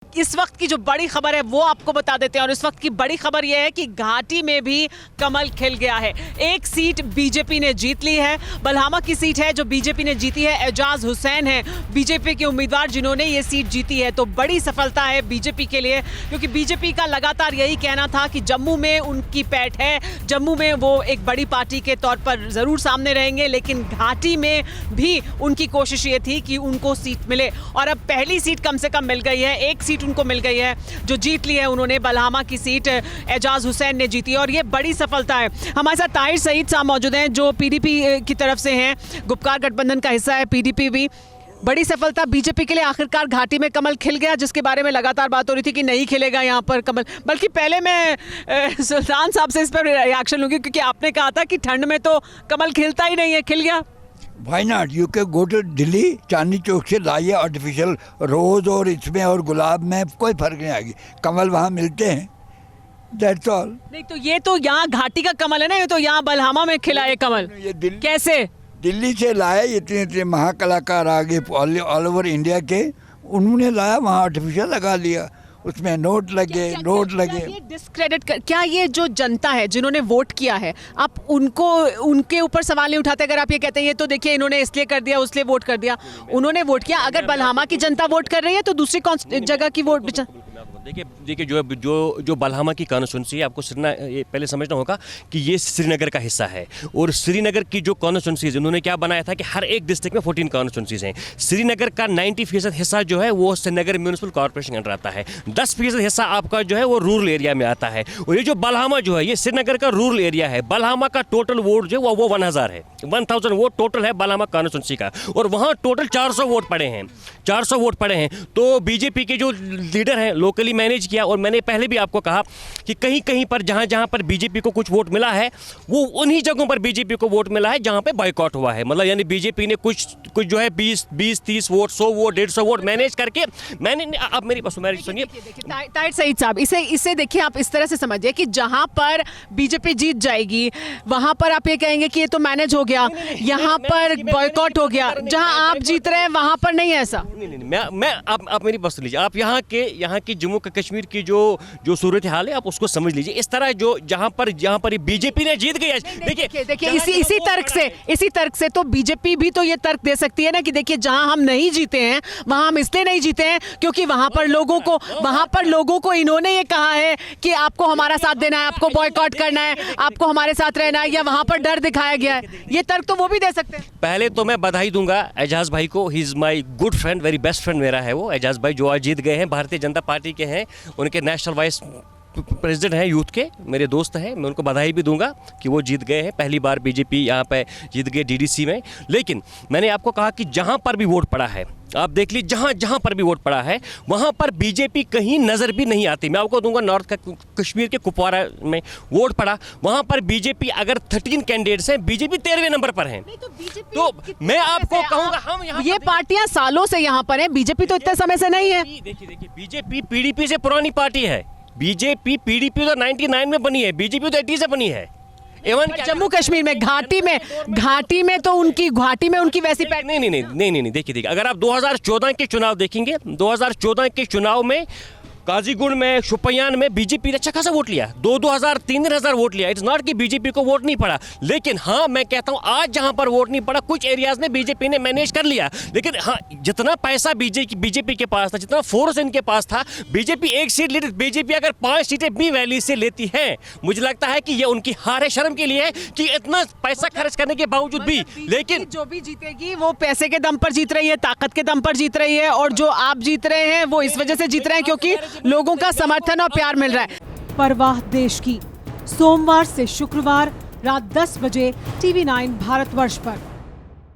इस वक्त की जो बड़ी खबर है वो आपको बता देते हैं और इस वक्त की बड़ी खबर यह है कि घाटी में भी कमल खिल गया है। एक सीट बीजेपी ने जीत ली है। बलहामा की सीट है जो बीजेपी ने जीती है। एजाज हुसैन है बीजेपी के उम्मीदवार जिन्होंने ये सीट जीती है। तो बड़ी सफलता है बीजेपी के लिए, क्योंकि बीजेपी का लगातार यही कहना था कि जम्मू में उनकी पैठ है, जम्मू में वो एक बड़ी पार्टी के तौर पर ज़रूर सामने रहेंगे, लेकिन घाटी में भी उनकी कोशिश ये थी कि उनको सीट मिले और अब पहली सीट कम से कम मिल गई है। एक सीट उनको मिल गई है जो जीत ली है उन्होंने। बलहामा की सीट एजाज हुसैन ने जीती और ये बड़ी सफलता है। हमारे साथ ताहिर सईद साहब मौजूद हैं जो पीडीपी की तरफ से हैं, गुपकार गठबंधन का हिस्सा है पीडीपी भी। बड़ी सफलता बीजेपी के लिए, आखिरकार घाटी में कमल खिल गया, जिसके बारे में लगातार बात हो रही थी कि नहीं खिलेगा यहाँ पर कमल। बल्कि पहले मैं सुल्तान साहब से इस पर रिएक्शन लूँगी, क्योंकि आपने कहा था कि ठंड में तो कमल खिलता ही नहीं है, खिल गया। Why not? You can go to Delhi, Chandni Chowk से लाइए आर्टिफिशियल रोज और इसमें और गुलाब में कोई फर्क नहीं आएगी, कमल वहाँ मिलते हैं। That's all. नहीं तो ये तो यहाँ घाटी का कमल है ना, ये तो यहाँ बलहामा में खिला है कमल। ये दिल्ली कैसे? दिल्ली से लाए, इतने इतने महाकलाकार आगे ऑल ओवर इंडिया के, उन्होंने लाया वहाँ आर्टिफिशियल लगा लिया, उसमें नोट लगे, नोट लगे। ये डिस्क्रेडिट क्या ये जो जनता है जिन्होंने वोट किया है, आप उनको उनके ऊपर सवाल नहीं उठाते? अगर आप ये कहते हैं ये तो देखिए इन्होंने इसलिए कर दिया, उसलिए वोट कर दिया, उन्होंने वोट किया। अगर बलहामा की जनता वोट कर रही है तो दूसरी कौन जगह की वोट? देखिए जो बलहामा की कॉन्स्टिट्यूंसी है, आपको ये पहले समझना होगा कि ये श्रीनगर का हिस्सा है और श्रीनगर की जो कॉन्स्टिट्यूंसीज उन्होंने क्या बनाया था कि हर एक डिस्ट्रिक्ट में 14 कॉन्स्टिट्यूंसीज हैं। श्रीनगर का 90% हिस्सा जो है वो श्रीनगर म्यूनिसिपल कॉर्पोरेशन के अंडर आता है, 10% हिस्सा आपका जो है वो रूरल एरिया में आता है। और ये जो बलहामा जो है ये श्रीनगर का रूरल एरिया है। बलहामा का टोटल वोट जो है वो 1000 है, 1000 वोट टोटल है बलहामा कॉन्स्टिट्यूंसी का, और वहाँ टोटल 400 वोट पड़े हैं, 400 वोट पड़े हैं। तो बीजेपी के जो लीडर हैं लोकली मैनेज किया, और मैंने पहले भी आपको कहा कि कहीं कहीं पर जहां पर बीजेपी को कुछ वोट मिला है वो उन्हीं जगहों पर बीजेपी को वोट मिला है जहां पे बॉयकॉट हुआ है। मतलब यानी बीजेपी ने कुछ जो है 20 30 वोट, 100 वोट, 150 वोट मैनेज करके मैंने, अब मेरी बात सुनिए। ताहिर सईद साहब, इसे देखिए, आप इस तरह से समझिए कि जहां पर बीजेपी जीत जाएगी वहां पर आप ये कहेंगे कि ये तो मैनेज हो गया, यहाँ पर बॉयकॉट हो गया, जहां आप जीत रहे हैं वहां पर नहीं है ऐसा। नहीं, मैं आप मेरी बात सुन लीजिए। आप यहाँ की जम्मू कश्मीर की जो सूरत हाल है आप उसको समझ लीजिए। इस तरह जो जहां पर बीजेपी ने जीत गई है, देखिए इसी तर्क से तो बीजेपी भी तो ये तर्क दे सकती है ना कि देखिए जहां हम नहीं जीते हैं वहां हम इसलिए नहीं जीते हैं क्योंकि वहां पर लोगों को इन्होंने ये कहा है कि आपको हमारा साथ देना है, आपको बॉयकॉट करना है, आपको हमारे साथ रहना है, या वहां पर डर दिखाया गया है। ये तर्क तो वो भी दे सकते हैं। पहले तो मैं बधाई दूंगा एजाज भाई को, he is my good friend, very best friend मेरा है वो एजाज भाई, जो आज जीत गए हैं, भारतीय जनता पार्टी के हैं, उनके नेशनल वाइस प्रेसिडेंट हैं यूथ के, मेरे दोस्त हैं। मैं उनको बधाई भी दूंगा कि वो जीत गए हैं, पहली बार बीजेपी यहाँ पे जीत गए डीडीसी में। लेकिन मैंने आपको कहा कि जहाँ पर भी वोट पड़ा है, आप देख लीजिए जहाँ पर भी वोट पड़ा है वहाँ पर बीजेपी कहीं नज़र भी नहीं आती। मैं आपको दूंगा नॉर्थ कश्मीर के कुपवारा में वोट पड़ा, वहाँ पर बीजेपी अगर 13 कैंडिडेट्स हैं, बीजेपी 13वें नंबर पर हैं। तो मैं आपको कहूँगा हम यहाँ ये पार्टियां सालों से यहाँ पर हैं, बीजेपी तो इतने समय से नहीं है। देखिए बीजेपी पीडीपी से पुरानी पार्टी है। बीजेपी पीडीपी तो 99 में बनी है, बीजेपी तो 80 से बनी है। एवं जम्मू कश्मीर में घाटी में तो उनकी वैसी नहीं, देखिए अगर आप 2014 के चुनाव देखेंगे, 2014 के चुनाव में काजीगुंड में, शुपियान में बीजेपी ने अच्छा खासा वोट लिया, 3,000 वोट लिया। इट्स नॉट कि बीजेपी को वोट नहीं पड़ा, लेकिन हाँ मैं कहता हूँ आज जहाँ पर वोट नहीं पड़ा कुछ एरियाज में बीजेपी ने मैनेज कर लिया। लेकिन हाँ जितना पैसा बीजेपी के पास था, जितना फोर्स इनके पास था, बीजेपी एक सीट लेती, बीजेपी अगर 5 सीटें बी वैली से लेती है, मुझे लगता है कि ये उनकी हार है, शर्म के लिए है कि इतना पैसा खर्च करने के बावजूद भी। लेकिन जो भी जीतेगी वो पैसे के दम पर जीत रही है, ताकत के दम पर जीत रही है, और जो आप जीत रहे हैं वो इस वजह से जीत रहे हैं क्योंकि लोगों का समर्थन और प्यार मिल रहा है। परवाह देश की, सोमवार से शुक्रवार रात 10 बजे TV9 भारतवर्ष पर।